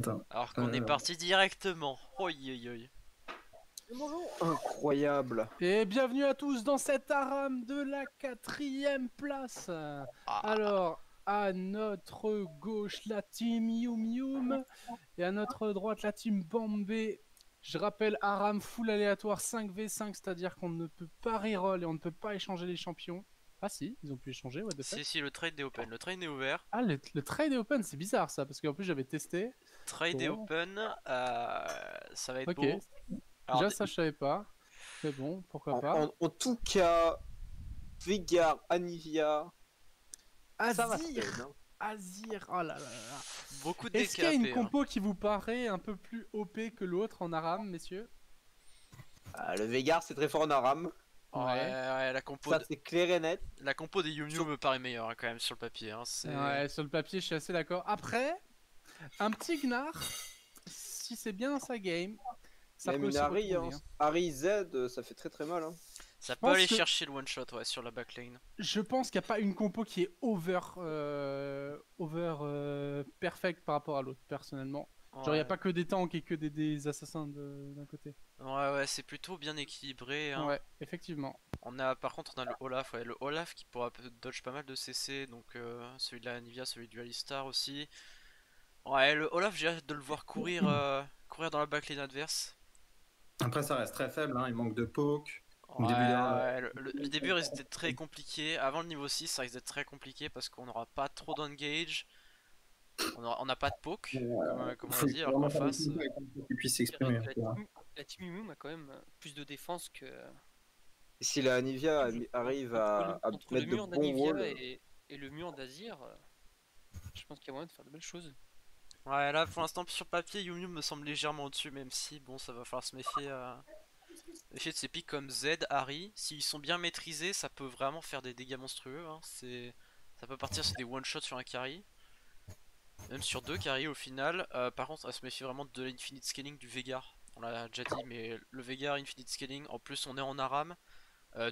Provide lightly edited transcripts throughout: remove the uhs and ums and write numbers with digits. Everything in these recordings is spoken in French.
Attends. Alors qu'on est parti directement. Oi, oi, oi. Bonjour. Incroyable. Et bienvenue à tous dans cet aram de la 4e place. Alors, à notre gauche, la team Yum Yum. Et à notre droite, la team Bambé. Je rappelle, aram full aléatoire 5v5, c'est-à-dire qu'on ne peut pas reroll et on ne peut pas échanger les champions. Ah si, ils ont pu échanger, what the fuck. Si, le trade est open. Le trade est ouvert. Ah, le trade est open, c'est bizarre ça, parce qu'en plus j'avais testé. Trade est Bon. open. Ça va être Ok. beau. Alors, Déjà ça je savais pas. Mais bon, pourquoi pas. En tout cas, Vegar, Anivia, ça va se Azir, faire, hein. Azir, oh là là là. beaucoup de Est-ce qu'il y a DKP. une compo qui vous paraît un peu plus OP que l'autre en aram, messieurs? Le Vegar, c'est très fort en Aram. Ouais, la compo, Ça, c'est clair et net. la compo des Yum Yum me paraît meilleure hein, quand même sur le papier. Hein. Ouais, sur le papier, je suis assez d'accord. Après, un petit Gnar, si c'est bien sa game, ça Même peut une se Harry, retourner, hein. Harry Z, ça fait très très mal. Hein. Ça peut pense aller que- chercher le one shot ouais, sur la backline. Je pense qu'il n'y a pas une compo qui est perfect par rapport à l'autre, personnellement. Genre, il n'y a Ouais. pas que des tanks et que des assassins d'un côté. Ouais, c'est plutôt bien équilibré. Hein. Ouais, effectivement. Par contre, on a le Olaf. Ouais, le Olaf qui pourra dodge pas mal de CC. Donc, celui de la Nivea, celui du Alistar aussi. Ouais, le Olaf, j'ai hâte de le voir courir, courir dans la backline adverse. Après, ça reste très faible, hein, il manque de poke. Au Ouais, début ouais, le début risque d'être très compliqué. Avant le niveau 6, ça risque d'être très compliqué parce qu'on n'aura pas trop d'engage. On n'a pas de poke, comme on l'a dit, alors qu'en face. Qu'il puisse s'exprimer. La team Yum Yum a quand même plus de défense que Et si la Anivia arrive à entre le mettre de mur bons d'Anivia rôles, et le mur d'Azir. Je pense qu'il y a moyen de faire de belles choses. Ouais, là pour l'instant, sur papier, Yum Yum me semble légèrement au-dessus, même si, bon, ça va falloir se méfier, méfier de ces pics comme Z, Harry. S'ils sont bien maîtrisés, ça peut vraiment faire des dégâts monstrueux. Hein. Ça peut partir sur des one-shots sur un carry. Même sur deux carry au final. Par contre, à se méfier vraiment de l'infinite scaling du Vegar. On l'a déjà dit, mais le Vegar infinite scaling, en plus on est en aram.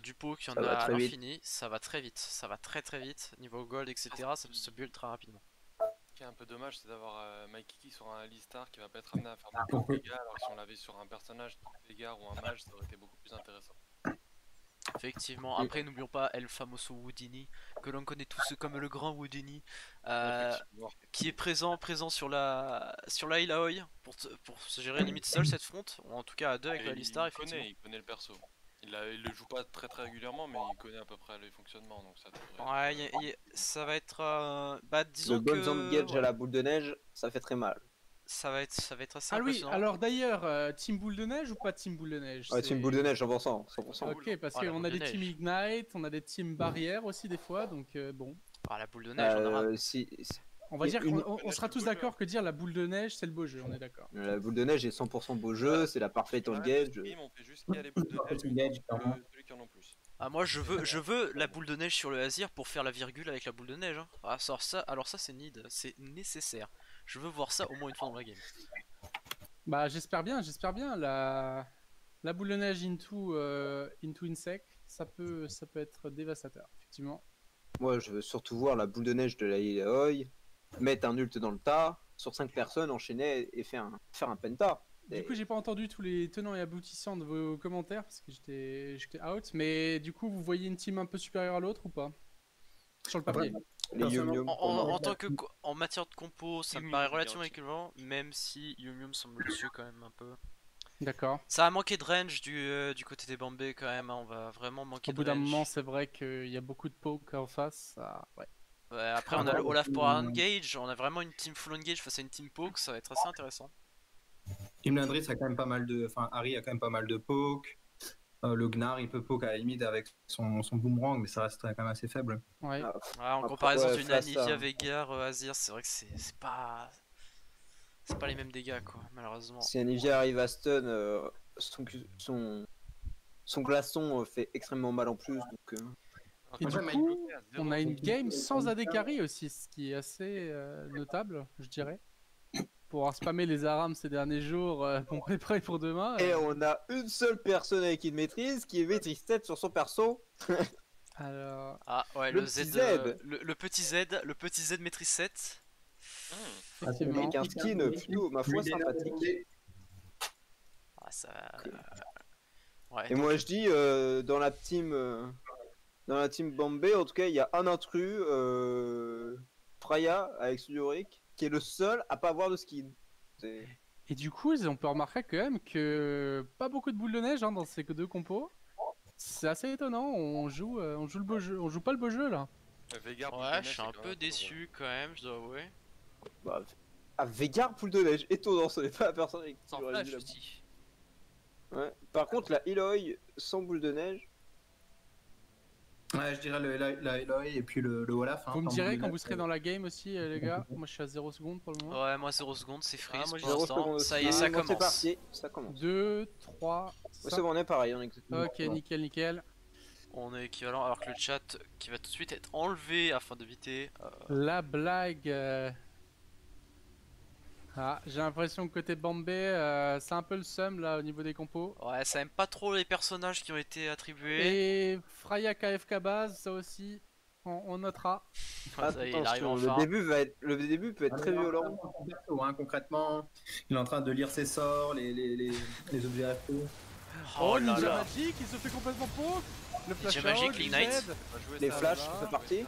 Du poke, il y en Ça va a à très vite. l'infini. Ça va très vite, ça va très très vite. Niveau gold, etc. Ça peut se build très rapidement. Ce qui est un peu dommage, c'est d'avoir Mikey sur un Alistar qui va pas être amené à faire beaucoup de dégâts, alors que si on l'avait sur un personnage type Vegar ou un mage, ça aurait été beaucoup plus intéressant. Effectivement, après n'oublions pas El Famoso Houdini, que l'on connaît tous comme le grand Houdini, Effectivement. qui est présent sur la Illaoi pour se gérer limite seul cette front, ou en tout cas à deux avec Et la Alistar, il connaît le perso. Il le joue pas très régulièrement, mais il connaît à peu près les fonctionnements, donc ça devrait... Ouais, ça va être, bah le disons bon que engage ouais, à la boule de neige, ça fait très mal. ça va être assez Ah oui, impressionnant. alors d'ailleurs, Team Boule de Neige ou pas Team Boule de Neige? Ouais, c'est une boule de neige, 100%. 100%. Ok, parce Ah, la qu'on boule a de des Team neige. Ignite, on a des Team Barrière aussi des fois, donc bon. Ah, la boule de neige, on aura. On va Et dire une- qu'on sera tous d'accord que dire la boule de neige, c'est le beau jeu, on est d'accord. La boule de neige est 100% beau jeu, c'est la parfaite engage. On fait juste qu'il y a les boules de neige, mais Engage, clairement. celui qui en a plus. Ah moi je veux la boule de neige sur le Azir pour faire la virgule avec la boule de neige. Hein. Alors ça c'est need, c'est nécessaire. Je veux voir ça au moins une fois dans la game. Bah j'espère bien, la boule de neige into Insect, ça peut être dévastateur, effectivement. Moi, je veux surtout voir la boule de neige de la Illaoi mettre un ult dans le tas, sur 5 personnes, enchaîner et faire un penta. Du coup, j'ai pas entendu tous les tenants et aboutissants de vos commentaires parce que j'étais out, mais du coup, vous voyez une team un peu supérieure à l'autre ou pas? Sur le papier. Les Yum Yum, pour moi. En tant que en matière de compo, ça me Yum paraît Yum, relativement bien équivalent, même si Yum Yum semble dessus quand même un peu. D'accord. Ça a manqué de range du côté des Bambés quand même, hein. On va vraiment manquer Au de bout d'un range. moment, c'est vrai qu'il y a beaucoup de poke en face. Ouais. Ouais, après on a le Olaf pour engage, on a vraiment une team full engage face à une team poke, ça va être assez intéressant. Imlandris a quand même pas mal de. Enfin, Harry a quand même pas mal de poke. Le Gnar, il peut poke à la limite avec son boomerang, mais ça reste quand même assez faible. Ouais. Ah, Ouais, en Après, comparaison ouais, d'une face Anivia à- Vegar Azir, c'est vrai que c'est pas les mêmes dégâts quoi, malheureusement. Si Anivia arrive à stun, son glaçon fait extrêmement mal en plus. Donc, Et Moi, du j'aime coup, on a une game sans AD carry aussi, ce qui est assez notable, je dirais. Pour avoir spammé les arams ces derniers jours pour préparer pour demain. Et on a une seule personne avec une maîtrise qui est maîtrise 7 sur son perso. Alors, Ah ouais, Le le petit Z, Z. le petit Z maîtrise 7. Effectivement. Avec un skin plutôt, ma foi, sympathique. Ah, ça. Ouais, Et donc, moi je dis dans la team Bombay, en tout cas il y a un intrus, Freya avec Sudoric, qui est le seul à pas avoir de skin. Et du coup, on peut remarquer quand même que pas beaucoup de boules de neige dans ces deux compos. C'est assez étonnant, on joue le beau jeu, on joue pas le beau jeu là. Veigar, ouais, je suis un peu déçu quand même, je dois avouer. Bah, Veigar poule de neige, étonnant, ce n'est pas la personne avec qui Sans j'aurais flash dit la- aussi. Ouais. Par contre la Eloy sans boule de neige, Ouais, je dirais la Eloy et puis le Olaf. Vous me sans direz boule de quand neige, vous serez dans la game aussi, les gars. Moi je suis à 0 secondes pour le moment. Ouais, moi 0 secondes, c'est freeze moi, pour 0 l'instant. secondes Ça aussi. y est, ça Bon, c'est commence. parti, ça commence. 2, 3, Ouais, c'est bon, on est pareil, on est exactement. Ok, nickel, nickel. On est équivalent alors que le chat qui va tout de suite être enlevé afin d'éviter. La blague. Ah, j'ai l'impression que côté Bombay, c'est un peu le seum là au niveau des compos. Ouais, ça aime pas trop les personnages qui ont été attribués. Et Freya KFK base, ça aussi, on notera. Ouais, ça y est, il arrive Attention, enfin. le début peut être très violent. Concrètement, il est en train de lire ses sorts, les objets à feu. Oh là Ninja là. Magic, il se fait complètement poke. Le flash Ninja Magic, out, l'Ignite. Z. Les flashs, là. ça fait partie. Le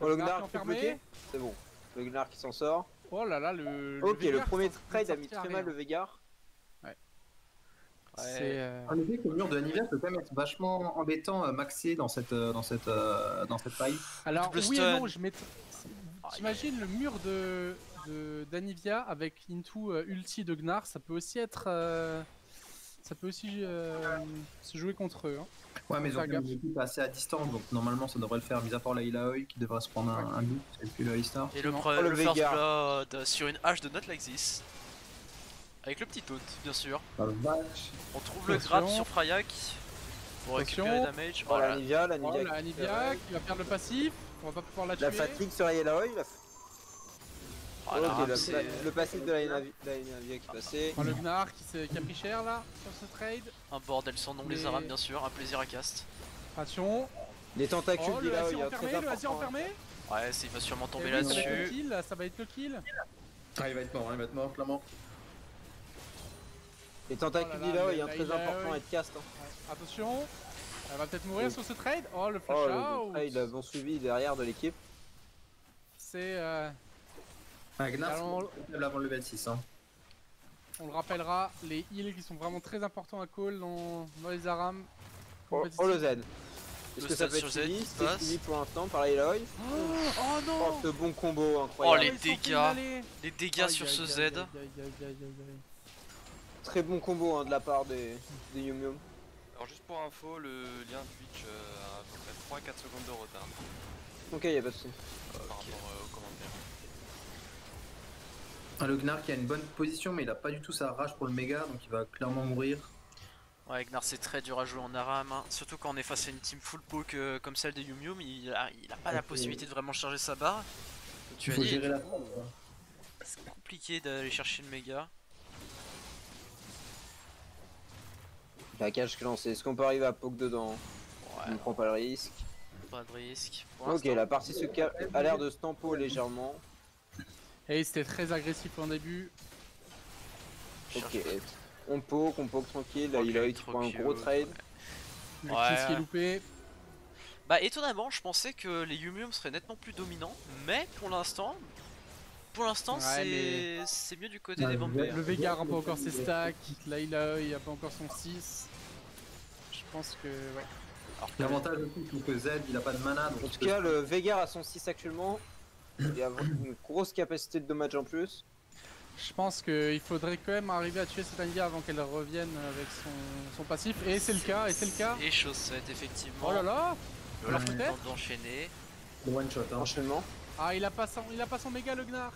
Oh, le Gnar Gnar qui est qui est enfermé. bloqué. C'est bon. Le Gnar qui s'en sort. Oh là là, le Ok, le Veigar premier qui s'en trade a mis sortir très à mal rien. le Veigar. C'est En effet, le mur de Nivea peut quand même être vachement embêtant, maxé dans cette faille. Alors Double oui et stun. non, j'imagine le mur d'Anivia avec Into ulti de Gnar, ça peut aussi être ça peut aussi se jouer contre eux. Hein. Ouais, mais ils ont Faire quand même gaffe. une équipe assez à distance, donc normalement ça devrait le faire, mis à part la Ilaoi qui devrait se prendre un but, et puis le Alistar. Et le, Non. pre- Oh, le le first Veigar. blood sur une hache de Not Like This. Avec le petit taunt, bien sûr. Ah, vache. On trouve le Attention. grab sur Fryak pour Attention. récupérer damage. Oh, la Voilà. Nivea, Oh, la Anivia qui va perdre le passif, on va pas pouvoir la tuer. La fatigue sur Eloy. Voilà, Ok, c'est- le passif de la Nivea qui est passé. Oh, le Gnar qui a pris cher là sur ce trade. un bordel sans nom, les Mais- Arabes, bien sûr. Un plaisir à cast. Attention. Les tentacules Oh, le d'Eloy, Azir enfermé, très le Azir important. enfermé. Ouais, il va sûrement Et tomber oui, ça va être le là-dessus. kill, là, ça va être le kill. Ah, il va être mort, clairement. Les tentacules Oh là là, d'Eloy, la très Eloy. important à être cast. Hein. Ouais, attention. Elle va peut-être mourir Oui. sur ce trade. Oh, le flash Oh, out. le trade, bon suivi derrière de l'équipe. C'est Ah, Gnar, Alors, c'est avant le level 6. Hein. on le rappellera, les heals qui sont vraiment très importants à call dans les Aram. Oh, le Z. Est-ce Le que ça stade peut sur être Z suivi? qui C'est passe. suivi pour l'instant par la Eloy. Oh Oh, non. ce bon combo Oh, incroyable. les Ils sont fait dégâts. inhaler. Les dégâts sur ce Z. Très bon combo hein, de la part des Yum Yum. Alors juste pour info, le lien Twitch a à peu près 3-4 secondes de retard Ok, y'a pas de soucis. par rapport aux commentaires. Ah, le Gnar qui a une bonne position, mais il a pas du tout sa rage pour le méga, donc il va clairement mourir. Ouais, Gnar c'est très dur à jouer en Aram, hein. Surtout quand on est face à une team full poke comme celle de Yum Yum, il a pas la possibilité de vraiment charger sa barre. Comme tu Il as faut dit, gérer du la coup, phase, quoi. c'est compliqué d'aller chercher le méga. Package lancé. Est-ce qu'on peut arriver à poke dedans? On Ouais, ne prend pas le risque. pas de risque. Pour Ok, l'instant. la partie a l'air de se tempo légèrement. Et c'était très agressif en début. Ok, on poke tranquille. Là, Ok, il a qui trop prend un cute, gros trade. Le Ouais. kill qui est loupé. Bah étonnamment, je pensais que les Yum Yum seraient nettement plus dominants, mais pour l'instant, Ouais, c'est mieux du côté Ouais, des Bombay. Le Veigar a pas encore ses stacks. Là, il a pas encore son 6. Je pense que. Ouais. Alors que L'avantage aussi, c'est que Z il a pas de mana, donc En tout cas, le Veigar a son 6 actuellement. Il a une grosse capacité de dommage en plus. Je pense qu'il faudrait quand même arriver à tuer cette Anivia avant qu'elle revienne avec son passif. Et c'est le cas, et c'est le cas. Et chaussette, effectivement. Oh là là. Le Alors temps peut-être d'enchaîner. le one shot. Hein. Enchaînement. Ah, il a pas son méga le Gnar.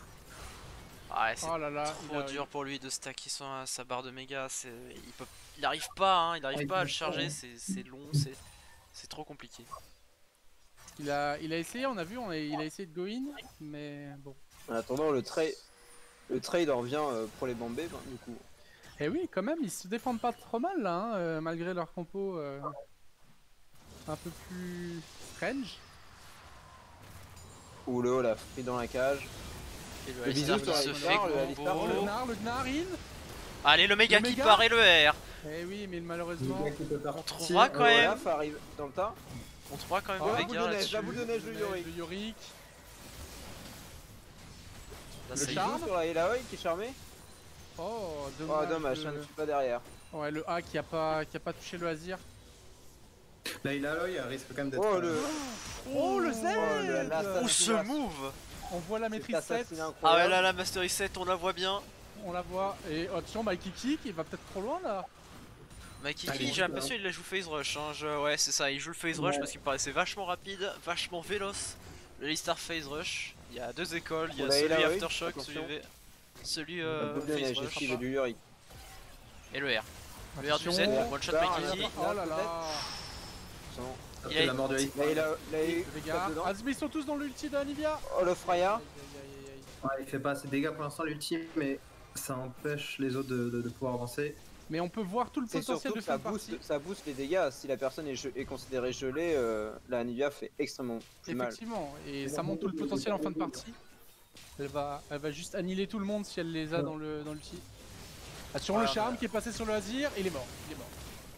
Ouais, c'est Oh là là. trop dur pour lui de stacker sa barre de méga. Il arrive pas, hein, il arrive pas à le charger. C'est long, c'est trop compliqué. Il a essayé, on a vu, il a essayé de go in, mais bon. En attendant, le trade en revient pour les Bombay, ben, du coup. Et oui, quand même, ils se défendent pas trop mal là, hein, malgré leur compo un peu plus strange. Ou le Olaf pris dans la cage. Et le Le Alistar bisou qui sur se Alistar, fait le combo. Alistar, Oh, le Gnar in. Allez, le méga Le qui méga. part et le R. Eh oui, mais malheureusement. Le gars qui peut On partir. trouvera quand même. Olaf arrive dans le tas. On trouvera quand même Oh, le la Veigar boule de neige, là-dessus. la boule de neige de Yorick. Le Yorick. Là, le ça y est. charme. Sur la Elaoi qui est charmé. Oh, Oh dommage, ça ne le- suit pas derrière. Ouais, le A qui a pas touché le Azir. Là, il a l'œil, il risque quand même d'être. Oh le. Oh, le Z. Oh, le assassinat. Oh, ce move. On voit la maîtrise 7. Ah ouais, là, la Mastery 7, on la voit bien. On la voit. Et attention, Mikey Kick, il va peut-être trop loin là. Mikey Allez, Key, j'ai l'impression qu'il la joue phase rush. Hein. Ouais, c'est ça, il joue le phase rush Ouais. parce qu'il me paraissait vachement rapide, vachement véloce. Le Alistar phase rush. Il y a deux écoles, il y a On a celui Elaoi, Aftershock, attention. celui La boule de phase neige, rush. esquive du Yorick. Et le R. Le R du Z, Attention. one shot Star, Mikey Key. Oh là là. Il a- la mort de Alice. Là, il a Les gars. dedans. Ah, mais ils sont tous dans l'ulti d'Anivia. Oh le Freya. Ouais, il fait pas assez de dégâts pour l'instant, l'ultime, mais ça empêche les autres de pouvoir avancer. Mais on peut voir tout le C'est potentiel surtout de que ça fin de partie. booste les dégâts. Si la personne est considérée gelée, la Anivia fait extrêmement plus mal. Effectivement, et ça montre tout le potentiel en fin de partie. Elle va juste annihiler tout le monde si elle les a dans l'ulti. Attention, le Voilà, charme qui est passé sur le Azir, il est mort. Il est mort.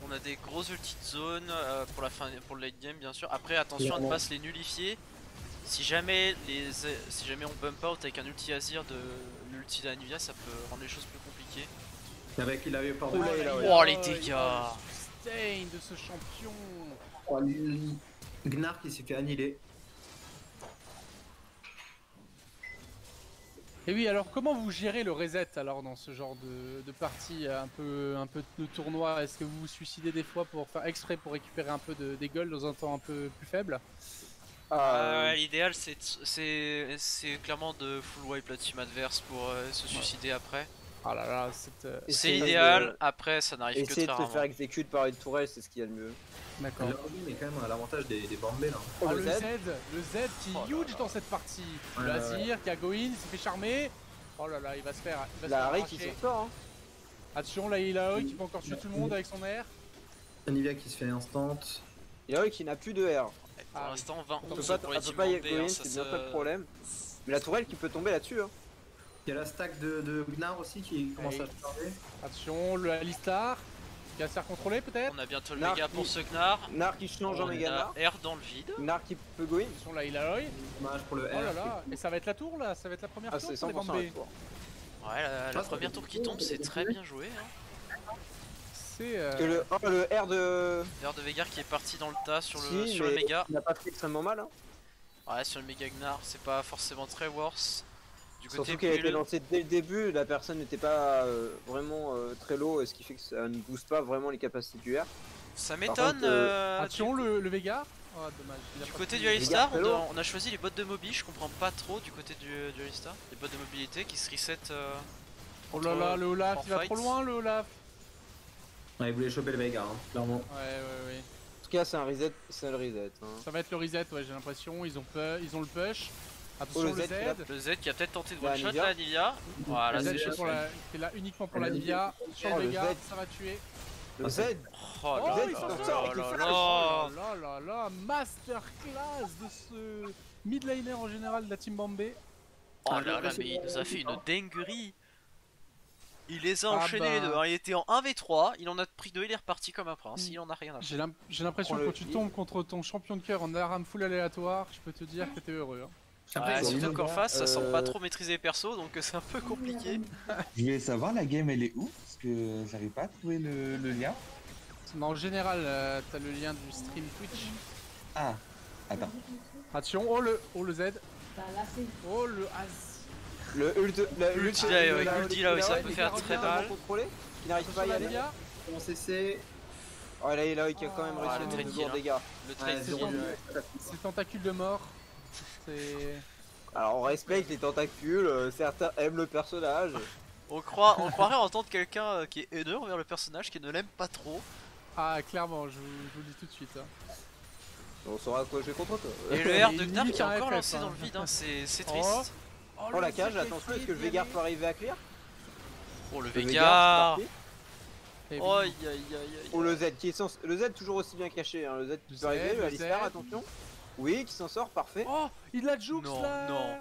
On a des grosses ultis de zone pour la fin, pour le late game bien sûr. Après attention à ne pas se les nullifier. Si jamais on bump out avec un ulti Azir de l'ulti d'Anivia, ça peut rendre les choses plus compliquées. Avec il a eu par Oh là là, Oh les dégâts. Stain de ce champion. Oh, Gnar qui s'est fait annihiler. Et oui, alors comment vous gérez le reset alors dans ce genre de partie un peu de tournoi? Est-ce que vous vous suicidez des fois pour faire exprès pour récupérer un peu des golds dans un temps un peu plus faible? L'idéal c'est clairement de full wipe la team adverse pour se suicider après. Ah là là, C'est Essayer l'idéal, de- après ça n'arrive que Essayer très de te faire rarement. exécuter par une tourelle, c'est ce qu'il y a de mieux. d'accord. Leur game est quand même à l'avantage des bambés là. Oh, Oh, le le Z, Z. le Z qui est Oh là huge là. dans cette partie. Ouais, Le ouais, Azir qui a go in, il s'est fait charmer. Oh là là, il va se faire. La Harry qui arracher. s'en sort. Hein. Attention, là il a qui peut encore tuer tout le monde avec son air. Anivia qui se fait instant. Yorick qui n'a plus de R. Pour Ah, l'instant On 20 peut 11 pas, pour on les peut team pas y bombés, go in, hein, ça c'est bien se- pas de problème. Mais la tourelle qui peut tomber là-dessus. Hein. Il y a la stack de Gnar aussi qui commence à charger. Attention, le Alistar qui va se faire contrôler peut-être. On a bientôt le Nar méga qui- pour ce Gnar. Nar qui change en On méga a Nar. R dans le vide. Nar qui peut go in. Attention, là il a l'œil. Dommage pour le R. Oh là là, et ça va être la tour là, ça va être la première Ah, tour c'est pour les 100% Bombay. la tour. Ouais, la Ah, première tour qui tombe, c'est très bien joué. Hein. C'est Et le R de. R de Veigar qui est parti dans le tas sur le, Si, sur le mais méga. Il n'a pas fait extrêmement mal. Hein. Ouais, sur le méga Gnar, c'est pas forcément très worse. Du côté Surtout qu'elle a été build, lancée dès le début, la personne n'était pas vraiment très low, ce qui fait que ça ne booste pas vraiment les capacités du R. ça m'étonne. contre, attention le Vega. Oh dommage. il a Du pas côté pu- du Alistar, Veigar, hello. on a choisi les bots de mobi, je comprends pas trop du côté du Alistar. Les bots de mobilité qui se reset. Oh là là, le Olaf, en il va fight. trop loin le Olaf. Ouais, il voulait choper le Veigar, hein, clairement. Ouais. En tout cas, c'est un reset, c'est le reset. Hein. Ça va être le reset, ouais, j'ai l'impression. Ils ont le push. Attention Oh, le le Z. Z, il a- Le Z qui a peut-être tenté de La one shot Nivea. la Nivea. Voilà, Le Z c'est qui est, juste. qui est là uniquement pour la La Nivea. Sur Oh, le le Vega, Z. ça va tuer. Le Ah, Z, Oh Oh, là il là s'en là sort là avec le là flash. là. Oh là là là, masterclass de ce mid laner en général de la team Bombay. Oh là là, mais il nous a fait une dinguerie. Il les a Ah enchaînés les bah. deux. Hein. Il était en 1v3, il en a pris deux, il est reparti comme un prince. Il en a rien à faire. J'ai l'impression Oh, que le quand tu hit. tombes contre ton champion de cœur en aram full aléatoire, je peux te dire que t'es heureux. Hein. Ouais, ils ont surtout une- qu'en face, ça semble pas trop maîtriser les persos, donc c'est un peu compliqué. Je voulais savoir, la game elle est où? Parce que j'arrive pas à trouver le lien. Mais en général, t'as le lien du stream Twitch. Ah, attends. Attention, oh le Z. Oh le Az. le ult, L'ulti là, avec l'ulti là, oui, ça peut faire très mal. Contrôler, qui n'arrive pas à y Attention la aller. Nivea. On CC. Oh là, il a qui a quand même Ah, réussi le à mettre de tranquille, lourds hein. dégâts. Le Ouais, trade, zéro. C'est tentacule de mort. C'est. Alors on respecte les tentacules, certains aiment le personnage. on croirait entendre quelqu'un qui est haineux envers le personnage, qui ne l'aime pas trop. Ah, clairement, je vous le dis tout de suite. Hein. On saura à quoi jouer contre toi. Et le R Il de Gnar limite qui est un encore FF, lancé hein. dans le vide, hein. C'est Oh. triste. Oh la cage, attention, est-ce que le Veigar peut arriver à clear? Oh le Le Veigar, Veigar. c'est parti. Et Oh aïe aïe aïe aïe. Ou le Z qui est le Z toujours aussi bien caché, hein. Le Z qui Le peut arriver, Z, le le Alistar, Z. attention. Oui, qui s'en sort, parfait. Oh, il a Jux Non, là. non.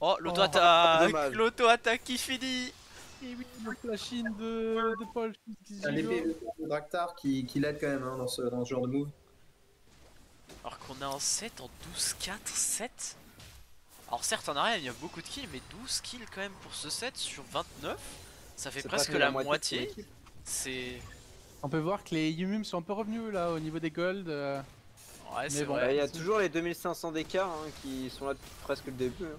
Oh, l'auto-attaque, dommage. l'auto-attaque qui finit. Et oui, le flashing de Paul qui Un épée de Draktar qui l'aide quand même hein, dans ce genre de move. Alors qu'on est en 7, en 12-4, 7. Alors certes en arrière il y a beaucoup de kills, mais 12 kills quand même pour ce set sur 29. Ça fait C'est presque presque la la moitié de moitié. C'est... On peut voir que les Yumum sont un peu revenus là au niveau des gold. Ouais c'est bon, vrai. Il y a toujours les 2500 d'écart hein, qui sont là depuis presque le début. Hein.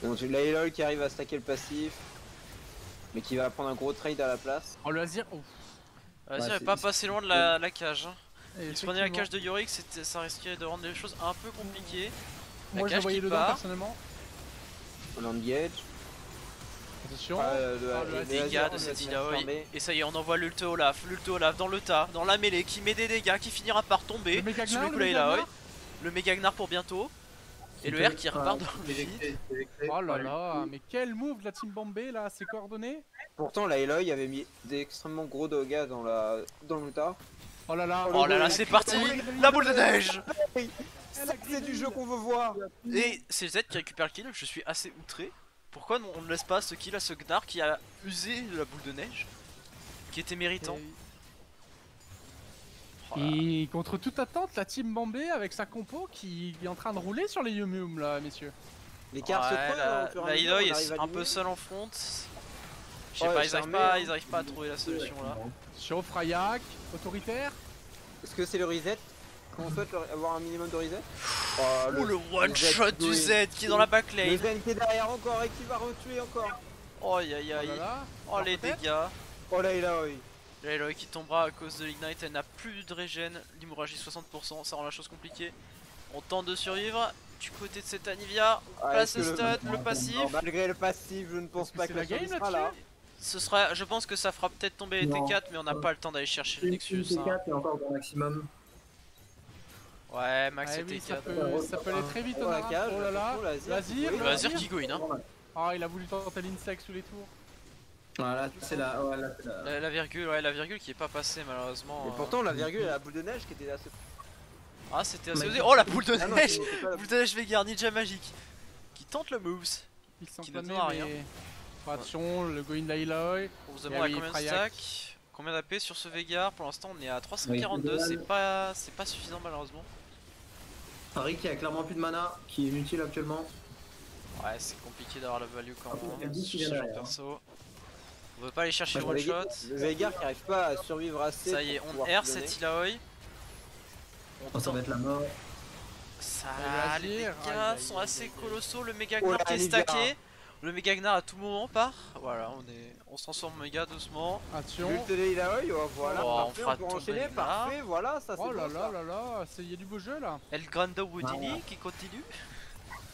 Bon, j'ai l'Aloy qui arrive à stacker le passif, mais qui va prendre un gros trade à la place. Oh, le Azir. Ouf. Vas-y, Ouais, on est pas passé loin de la cage. Hein. Et Il se prenait la effectivement, cage de Yorick, ça risquait de rendre les choses un peu compliquées. moi je cage voyais qui le dos part. personnellement. On engage. Attention. Le Dégâts Azir, de on cette va Illaoi. fermer. Et ça y est, on envoie l'Ulte Olaf dans le tas, dans la mêlée, qui met des dégâts, qui finira par tomber. Le méga Sous Gnar, les coups le de méga Illaoi. Gnar. Le méga Gnar pour bientôt. Et le R qui repart dans le vide. Oh là là, mais quel move de la team Bombay là, c'est coordonné. Pourtant, l'Aloy avait mis des extrêmement gros dégâts dans le tas. Oh là là. Oh là là, c'est parti. La boule de neige. C'est du jeu qu'on veut voir. Et c'est Z qui récupère le kill, je suis assez outré. Pourquoi on ne laisse pas ce kill à ce Gnar qui a usé la boule de neige, qui était méritant. Oh là là. Et contre toute attente, la team Bombay avec sa compo qui est en train de rouler sur les Yumum là, messieurs. Les cartes se Ouais, creusent, hein, au fur et à la mesure, on Illaoi arrive est à un peu limiter. seul en front. Je sais Ouais, pas, c'est ils armé, arrivent pas à trouver la solution là. Sur Frayak, autoritaire. Est-ce que c'est le reset? Qu'on souhaite avoir un minimum de reset? Ouh, le one shot du Z qui est dans la Le backlane. Zen qui est derrière encore et qui va retuer encore. Oh aïe aïe Oh aïe. là là. Oh les peut-être. dégâts. Oh là, il a oui. La Illaoi qui tombera à cause de l'ignite, elle n'a plus de régène, l'hémorragie 60%, ça rend la chose compliquée. On tente de survivre du côté de cette Anivia, place le stun, le passif. Non, malgré le passif, je ne pense Est-ce que pas c'est que la la game survie sera là. là-dessus? Ce sera, je pense que ça fera peut-être tomber les Non. T4, mais on n'a pas le temps d'aller chercher le Une Nexus. Hein. T4 et encore au maximum. Ouais, max Ouais, et oui, T4. ça peut aller très vite Oh, au la Nara. cage, Oh là là. attention, l'Azir. L'Azir, Oui, Le Azir qui goin, hein. Ah, il a voulu tenter l'insect sous les tours. Voilà, c'est la. Ouais, là, c'est la... La virgule, ouais, la virgule qui est pas passée malheureusement. Et pourtant, la virgule et la boule de neige qui était assez. Ah, c'était assez Mais- osé. Oh la boule de Ah non, neige! c'était pas la- Boule de neige Veigar, ninja magique. Qui tente le moves. Il s'en Qui ne connaît, tend à rien. mais. Attention, le Goin Lailoy. On se demande à oui, combien de Frayak. stacks, combien d'AP sur ce Veigar. Pour l'instant, on est à 342. Oui. C'est pas suffisant malheureusement. Harry qui a clairement plus de mana, qui est inutile actuellement. Ouais, c'est compliqué d'avoir la value quand il y a même. 10 qui sur ce viennent genre de derrière. perso. On veut pas aller chercher le Le one Veigar- shot. Le Veigar qui arrive pas à survivre assez. Ça y est, pour on pouvoir R se donner. cette Illaoi. On Oh, ça tente. va être la mort. Ça, Le les Azir, dégâts aïe, aïe, sont aïe, assez aïe, aïe. colossaux. Le méga Oh Gnar là, qui est Anivia. stacké. Le méga Gnar à tout moment part. Voilà, on se transforme en méga doucement. Attention. L'ult de Illaoi, oh, voilà, Oh, on parfait, fera on peut tomber enchaîner, le Gnar. parfait, voilà, ça c'est Oh là bon, là ça. là là, il y a du beau jeu là. El Grando Woodini qui continue.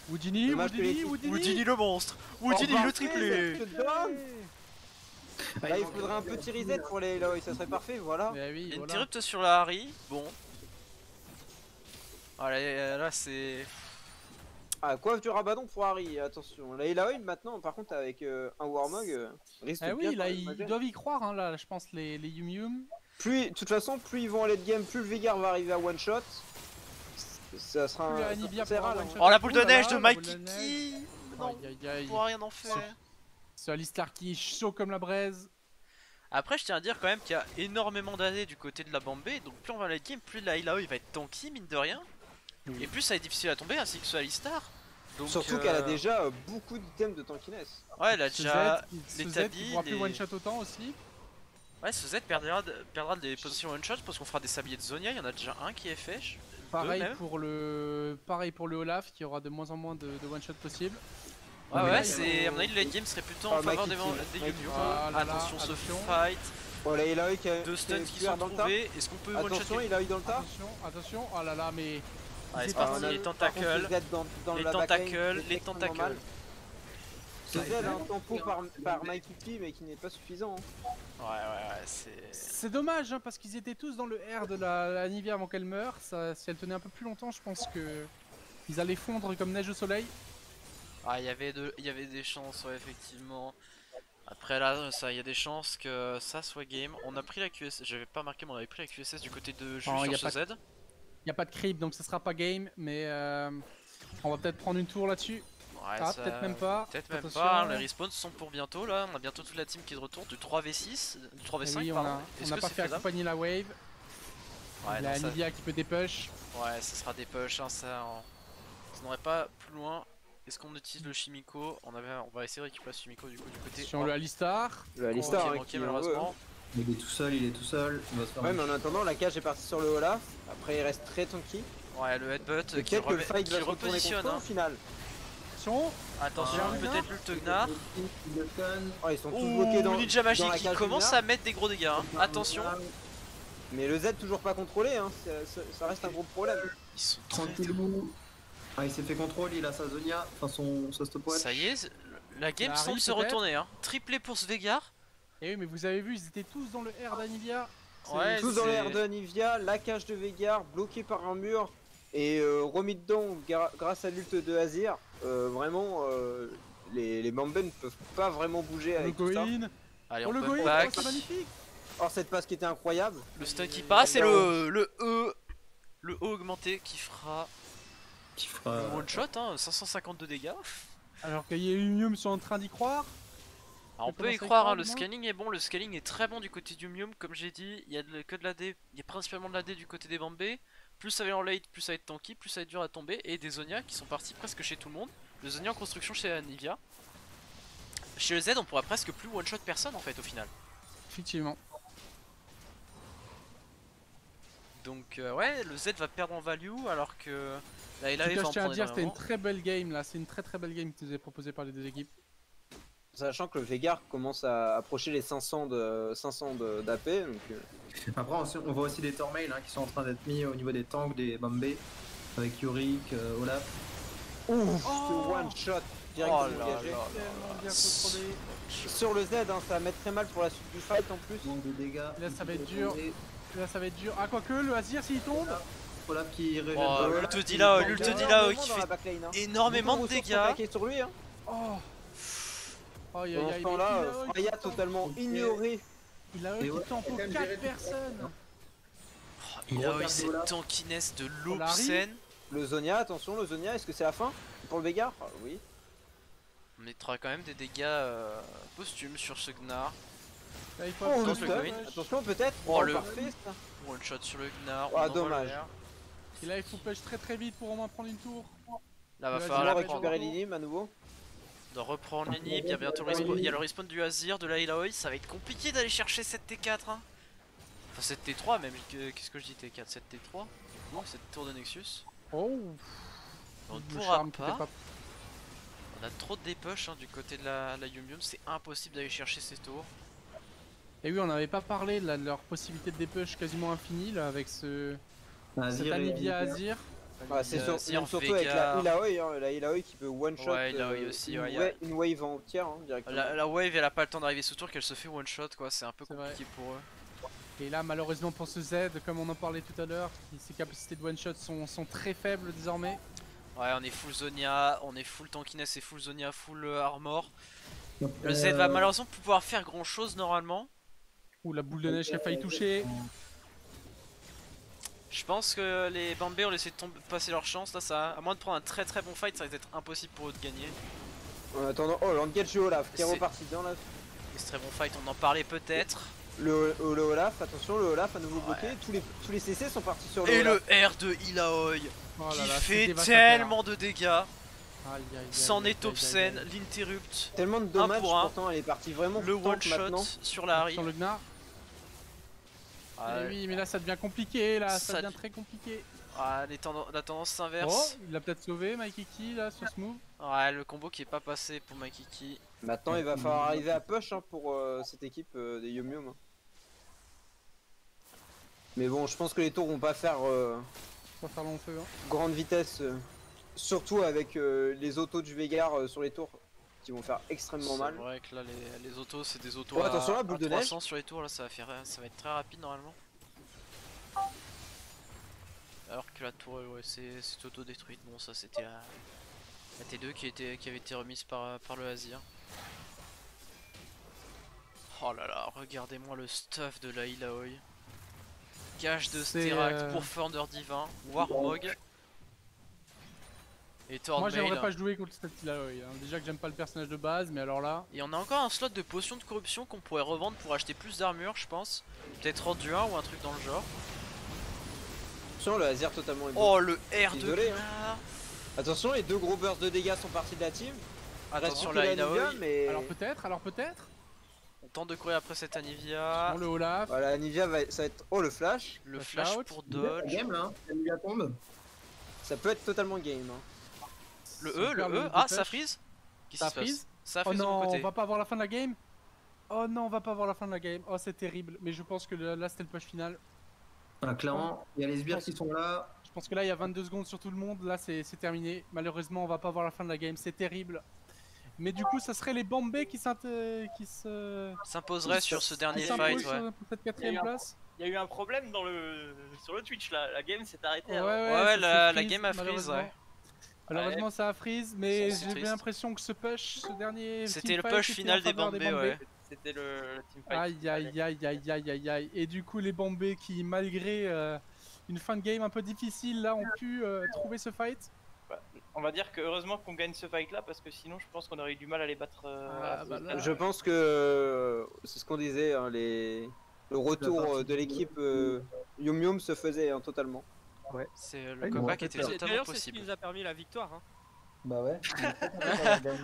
Woodini, Dommage que les- Woodini. Woodini le monstre. Oh, Woodini le parfait, triplé. je te donne. Là, il faudrait un petit reset pour les Illaoi, ça serait parfait, voilà. Mais oui, Il y a une voilà. interrupt sur la Harry. Bon. Voilà, là c'est. Ah, coiffe du rabadon pour Harry, attention. La Illaoi maintenant, par contre, avec un Warmog, risque Ah de bien oui, là faire ils mal. doivent y croire, hein, là, je pense, les Yum Yum. Plus, de toute façon, plus ils vont aller de game, plus le Veigar va arriver à one shot. Ça sera Plus un. Anivia ça pourra sera one shot. Oh la boule de Ouh là neige là, de la Mike boule de neige. Kiki. Non, Aïe aïe aïe. on pourra rien en faire. Ce Alistar qui est chaud comme la braise. Après, je tiens à dire quand même qu'il y a énormément d'années du côté de la Bombay. Donc, plus on va late game, plus la Illaoi va être tanky, mine de rien. Oui. Et plus ça va être difficile à tomber, ainsi que ce Alistar. Donc, Surtout qu'elle a déjà beaucoup d'items de tankiness. Ouais, elle a Ce déjà. Z, ce les Z tabis, qui pourra plus les- one shot autant aussi. Ouais, ce Z perdra des positions one shot parce qu'on fera des sabliers de Zonia. Il y en a déjà un qui est fait. Pareil même. pour le Olaf qui aura de moins en moins de one shot possible. Ouais, mais ouais, là, c'est. À mon avis, le late game serait plutôt en Ah, faveur Mike des Kiki, Mike Yu-Gi-Oh! Ah là là, Attention, ce attention. fight. Oh la Illaoi qui a Deux stuns qui est sont dans le tas. trouvés. Est-ce qu'on peut one Attention, shot Illaoi dans le tas. Attention, attention, oh là là, mais. Allez, c'est Ah, parti, on a- les par contre, tentacles. le Z dans Les la tentacles, backline, c'est les extrêmement tentacles. mal. Ce Z a un tempo par Mike Kiki, mais qui n'est pas suffisant. hein. Ouais, c'est. C'est dommage hein, parce qu'ils étaient tous dans le R de la Nivea avant qu'elle meure. Ça, si elle tenait un peu plus longtemps, je pense que ils allaient fondre comme neige au soleil. Ah, il y avait des chances, ouais, effectivement. Après là, ça, il y a des chances que ça soit game. On a pris la QSS, j'avais pas marqué, mais on avait pris la QSS du côté de Jules Oh, y a sur ce pas Z. Il y a pas de creep donc ça sera pas game, mais on va peut-être prendre une tour là-dessus. Ouais, Ah, ça- peut-être même pas. Peut-être même Attention. pas, les respawns sont pour bientôt là, on a bientôt toute la team qui est de retour, du 3v6, du Et 3v5 oui, on pardon. a, Est-ce on a que pas c'est fait faisable? accompagner la wave. Ouais, Il y a non, ça... Nvidia qui peut dépush. ouais, ça sera des push, hein, ça n'aurait pas plus loin. Est-ce qu'on utilise le Chimico? On va essayer de récupérer le Chimico du coup du côté. Sur le Alistar. Le Ok, Alistar, hein, manqué qui en veut, hein. malheureusement. Il est tout seul, il est tout seul. Il va se faire Ouais, un mais en attendant, la cage est partie sur le Olaf. Après, il reste très tanky. Ouais, le headbutt qui, Peut-être que le fight qui va se retourner repositionne. contre eux, Hein. au final. Attention. Attention, Ah, peut-être l'ult Gnar. Oh, ils sont tous Ouh, bloqués dans Ninja dans Magic la qui cage commence Gnar. à mettre des gros dégâts. Hein. Attention, Mais le Z toujours pas contrôlé, hein. Ça reste un gros problème. ils sont très... tranquillou. Ah, il s'est fait contrôle, il a sa Zonia, enfin son stopwatch. Ça y est, la game Ça semble arrive, se peut-être. retourner. Hein. Triplé pour Svegar. Et oui, mais vous avez vu, ils étaient tous dans le R d'Anivia. Ouais, Tous dans c'est- l'air de Anivia, la cage de Vegar bloquée par un mur et remis dedans grâce à l'ult de Azir. Vraiment, les Mambé ne peuvent pas vraiment bouger Le avec tout ça. go-in. Allez, Oh, on le peut go-in, back. oh, c'est magnifique. Or cette passe qui était incroyable. Le stun qui passe et le E augmenté qui fera Qui fera. le one shot, hein, 552 dégâts. Alors que Yumium sont en train d'y croire. Alors, on Ça peut y commence à y croire, croire, hein, le dis-moi. scaling est bon, le scaling est très bon du côté du Mium, comme j'ai dit, il y a que de l'AD, il y a principalement de l'AD du côté des Bambé, plus ça va aller en late, plus ça va être tanky, plus ça va être dur à tomber, et des Zonia qui sont partis presque chez tout le monde, le Zonia en construction chez Anivia. Chez le Z on pourra presque plus one shot personne en fait au final. Effectivement. Donc ouais, le Z va perdre en value alors que la En LAV tout va cas, en je tiens à prendre dire, c'était une énormément. très belle game là. C'est une très belle game qui nous est proposée par les deux équipes. Sachant que le Vegar commence à approcher les 500 d'AP. Donc, Après, on voit aussi des Tormail qui sont en train d'être mis au niveau des tanks des Bambé avec Yorick, Olaf. ouf, Oh ce one shot Oh directement là engagé. là. Tellement bien contrôlé. Sur le Z, hein, ça va mettre très mal pour la suite du fight en plus. Manque de dégâts. Là, ça va être dur. Là, ça va être dur. Ah, quoique, le Azir s'il tombe. Olaf qui régène. Oh, Olaf l'ult qui- d'Ila, Il y a l'ult d'Ila énormément qui dans fait la backline, hein. énormément de Beaucoup ressources dégâts. attaquées sur lui, hein. Oh. Oh, aïe, Pendant aïe, ce aïe, temps-là, mais Ilaoi qui Freya tente- totalement Ok. ignoré. Ilaoi Et qui ouais, tente pour quand même 4 gérer. personnes. Il a eu Regarde cette Olaf. tankiness de On l'obscène. Le Zonia, attention, le Zonia, est-ce que c'est la fin pour le Vegar? Ah, oui. On mettra quand même des dégâts posthumes sur ce Gnar. Là, il faut Oh, le Tente le stun. go-in. Attention, peut-être. Oh, le- parfait, ça. One shot sur le Gnar. Ah, on dommage. envoie l'air. Et là, il faut push très vite pour au moins prendre une tour. Là, va Le falloir Azir la va prendre. récupérer l'inhib à nouveau. De reprendre l'inhib. Il y a bientôt le respawn. Il y a le respawn du Azir, de la Ilaoi. Ça va être compliqué d'aller chercher cette T4. Hein. Enfin, cette T3 même. Qu'est-ce que je dis T4? Cette T3? Non, cette tour de Nexus. Oh. On ne Le pourra charme qui fait pas. On a trop de dépush du côté de la Yum Yum. C'est impossible d'aller chercher ces tours. Et oui, on n'avait pas parlé là, de leur possibilité de dépush quasiment infinie là avec cet Azir et- Anivia Azir. Ah, c'est Azir, surtout avec la Vega. Ilaoi, hein, la Ilaoi qui peut one shot Ouais, Ilaoi aussi, une, ouais, une wave entière hein, directement. La wave elle a pas le temps d'arriver sous tour qu'elle se fait one shot quoi, c'est un peu C'est vrai. compliqué pour eux. Et là, malheureusement pour ce Z, comme on en parlait tout à l'heure, ses capacités de one shot sont très faibles désormais. Ouais, on est full Zonia, on est full tankiness et full Zonia, full armor. Le Euh, Z va malheureusement pouvoir faire grand chose normalement. Ou la boule de neige qui a failli toucher. Je pense que les Bambé ont laissé passer leur chance là, ça, à moins de prendre un très bon fight, ça va être impossible pour eux de gagner. En attendant, oh l'engage du Olaf qui est C'est- reparti dans la... Et ce très bon fight, on en parlait peut-être. le Olaf, attention le Olaf à nouveau bloqué, Ouais. tous les CC sont partis sur le Et Olaf. le R de Ilaoi Oh là qui là, c'est fait dévastateur. tellement de dégâts. Aïe, aïe, aïe, C'en aïe, est aïe, obscène, aïe, aïe. l'interrupt, Tellement de dommages pour un. pourtant elle est partie vraiment le tank one shot maintenant. sur la Harry. Sur le Gnar. Ah, Eh oui, mais là ça devient compliqué, là, ça Ça devient très compliqué. la tendance Oh, s'inverse. il l'a peut-être sauvé, Maikiki, là, sur ce move. Ouais, le combo qui est pas passé pour Makiki. Maintenant il va falloir arriver à push hein, pour cette équipe des Yum Yum. Hein. Mais bon je pense que les tours vont pas faire Pas faire long feu. Hein. grande vitesse, surtout avec les autos du Vegar sur les tours qui vont faire extrêmement C'est mal. vrai que là, les autos, c'est des autos Oh, à, attention, la à boule de 300 sur les tours. Là, ça va être très rapide normalement. Alors que la tour, ouais, c'est auto-détruite. Bon, ça c'était la T2 qui avait été remise par le Azir. Oh là là, regardez-moi le stuff de la Ilaoi. Gage de C'est, Sterak pour Thunder Divin, Warmog. Et Thornmail. Moi j'aimerais pas jouer contre cette là, déjà que j'aime pas le personnage de base, mais alors là. Et on a encore un slot de potions de corruption qu'on pourrait revendre pour acheter plus d'armure, je pense. Peut-être rendu 1 ou un truc dans le genre. Attention, le Azir totalement. Oh, le R de Désolé, Gnar. Attention, les 2 gros bursts de dégâts sont partis de la team. Attention Reste la plus que Inaoi. Nivea, mais. Alors peut-être. On tente de courir après cette Anivia. Bon, le Olaf. Voilà, Nivea ça va être. Oh, le flash. Le Flash flash out. pour La dodge. game là, Anivia tombe. Ça peut être totalement game. Hein. Le Si E, on perd le E. double Ah, flash. ça freeze. Qu'est-ce Ça qui se passe? freeze. Ça Oh freeze de mon non, côté. on va pas voir la fin de la game. Oh non, on va pas voir la fin de la game. Oh, c'est terrible. Mais je pense que là c'était le push final. Ah, clairement, il y a les sbires qui sont là. Je pense que là il y a 22 secondes sur tout le monde. Là c'est terminé. Malheureusement, on va pas voir la fin de la game. C'est terrible. Mais du coup, ça serait les Bombay qui se S'imposerait sur ce dernier qui fight, s'imposent ouais. pour cette 4ème place. Il y a eu un problème sur le Twitch là, la game s'est arrêtée. Ouais, avant. Ouais, ça la freeze, game a freeze, malheureusement. ouais. Malheureusement, ça a freeze, mais C'est j'ai triste. bien l'impression que ce push, ce dernier. C'était le teamfight push était final en des faveur Bombay, ouais. C'était le teamfight. Aïe aïe aïe aïe aïe aïe aïe. Et du coup, les Bombay qui, malgré une fin de game un peu difficile, là, ont pu trouver ce fight. On va dire que heureusement qu'on gagne ce fight là parce que sinon je pense qu'on aurait eu du mal à les battre. Ah, bah là. Je pense que c'est ce qu'on disait, hein, le retour de l'équipe Yum Yum se faisait totalement. C'est le Ouais, comeback bon, était totalement D'ailleurs, c'est ce qui possible. nous a permis la victoire. Hein. Bah ouais.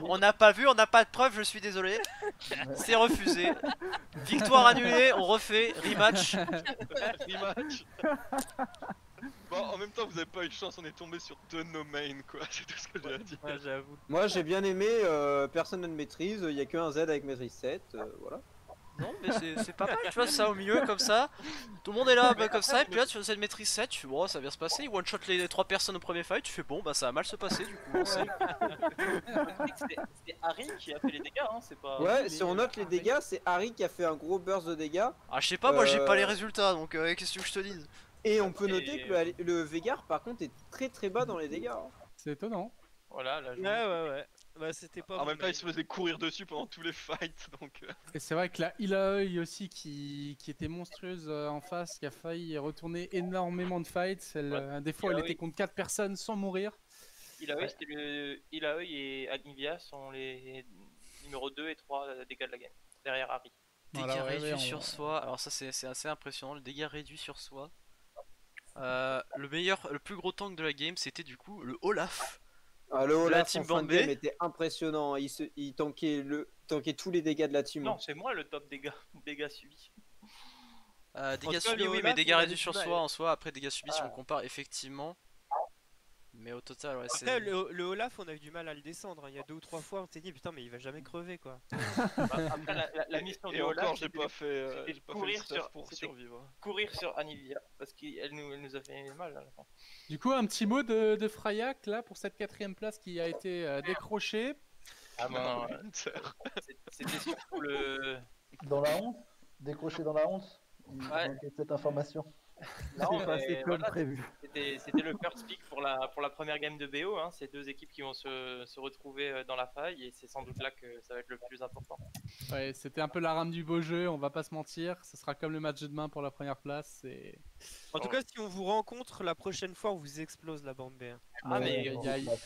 On n'a pas vu, on n'a pas de preuve, je suis désolé. C'est refusé. Victoire annulée, on refait, rematch. Rematch. Bon, en même temps, vous avez pas eu de chance, on est tombé sur 2 no main quoi, c'est tout ce que j'ai à dire. Ouais, j'avoue. Moi j'ai bien aimé, personne ne maîtrise, il y a qu'un Z avec maîtrise 7, voilà. Non, mais c'est pas mal, tu vois, ça au milieu comme ça. Tout le monde est là, bah, comme ça, et puis là, tu fais cette maîtrise 7, tu fais bon, ça va bien se passer. One shot les 3 personnes au premier fight, tu fais bon, bah ça va mal se passer du coup, on sait. C'est Harry qui a fait les dégâts, hein, c'est pas. Ouais, si on note les dégâts, c'est Harry qui a fait un gros burst de dégâts. Ah, je sais pas, moi j'ai pas les résultats, donc qu'est-ce que je te dise? Et on peut noter que le Veigar par contre est très très bas dans les dégâts. Hein. C'est étonnant. Voilà, là, Ouais. Bah, c'était pas. En même temps, il se faisait courir dessus pendant tous les fights, donc... Et c'est vrai que la Ilaoi aussi qui était monstrueuse en face, qui a failli retourner énormément de fights. Des fois, elle était contre 4 personnes sans mourir. Ilaoi, Ilaoi et Anivia sont les numéros 2 et 3 dégâts de la game, derrière Harry. Dégâts Voilà, ouais, réduits ouais, sur soi, alors ça c'est assez impressionnant, le dégât réduit sur soi. Le plus gros tank de la game, c'était du coup le Olaf. Ah, le La Olaf team en fin de Bombay. game était impressionnant, il tankait tous les dégâts de la team. Non, c'est moi le top dégâts subis. Dégâts cas, subis, le oui, Olaf, mais dégâts il a réduits du sur mal. soi en soi, après dégâts subis si on compare effectivement. Mais au total, ouais, Après, c'est. le Olaf, on a eu du mal à le descendre. Hein. Il y a 2 ou 3 fois, on s'est dit putain, mais il va jamais crever quoi. Après, la mission Et de Olaf, encore, j'ai c'était pas fait, c'était j'ai pas fait le courir stuff sur- pour c'était- survivre. courir sur Anivia parce qu'elle nous a fait mal à la fin. Du coup, un petit mot de Frayak là pour cette 4ème place qui a été décrochée. Ah non, Winter. c'était surtout le. Dans la honte. Décroché dans la honte. Il Ouais. manquait cette information. Non, C'est passé mais comme voilà, prévu. C'était le first pick pour la première game de BO. Hein. C'est 2 équipes qui vont se retrouver dans la faille et c'est sans doute là que ça va être le plus important. Ouais, c'était un peu la rame du beau jeu, on va pas se mentir. Ce sera comme le match de demain pour la première place. Et... En tout cas, si on vous rencontre la prochaine fois, on vous explose la bande B. Hein. Ah, mais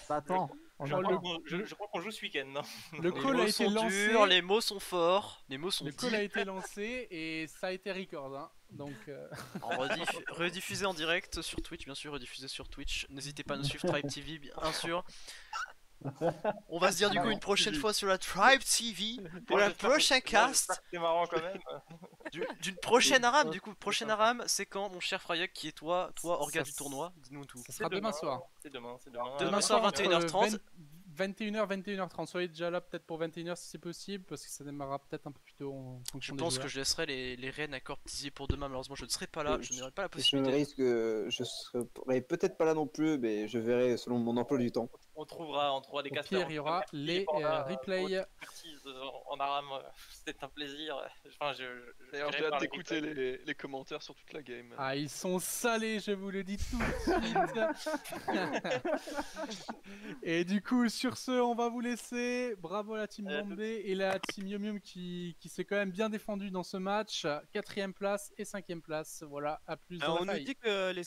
Attends. je crois qu'on joue ce week-end. Non Le Les call a mots été sont lancé. durs, les mots sont forts, les mots sont Le dits. call a été lancé et ça a été record. Hein. Donc, En rediffusé en direct sur Twitch, bien sûr, rediffusé sur Twitch. N'hésitez pas à nous suivre, Tribe TV, bien sûr. On va se dire du coup une prochaine fois sur la Tribe TV pour la prochaine cast C'est marrant quand même. d'une prochaine Aram. Du coup, prochaine Aram, c'est quand, mon cher Frayak, qui est toi, orga du tournoi, dis-nous tout. ça sera demain soir. C'est demain. Demain soir, entre 21h30. 21h, 21h30. Soyez déjà là peut-être pour 21h si c'est possible, parce que ça démarrera peut-être un peu plus tôt en Je fonction des pense joueurs. que je laisserai les reines accords teasés pour demain. Malheureusement, je ne serai pas là, je n'aurai pas la Je possibilité. risque, je serai peut-être pas là non plus, mais je verrai selon mon emploi du temps. On trouvera des Au casters. pire, il y aura les replays. En Aram, c'était un plaisir. Enfin, D'ailleurs, j'ai hâte d'écouter les commentaires sur toute la game. Ah, ils sont salés, je vous le dis tout de suite. Et du coup, sur ce, on va vous laisser. Bravo à la team Bombay et la team Yum Yum qui s'est quand même bien défendue dans ce match. 4ème place et 5ème place. Voilà, à plus. Dans On la nous faille. dit que les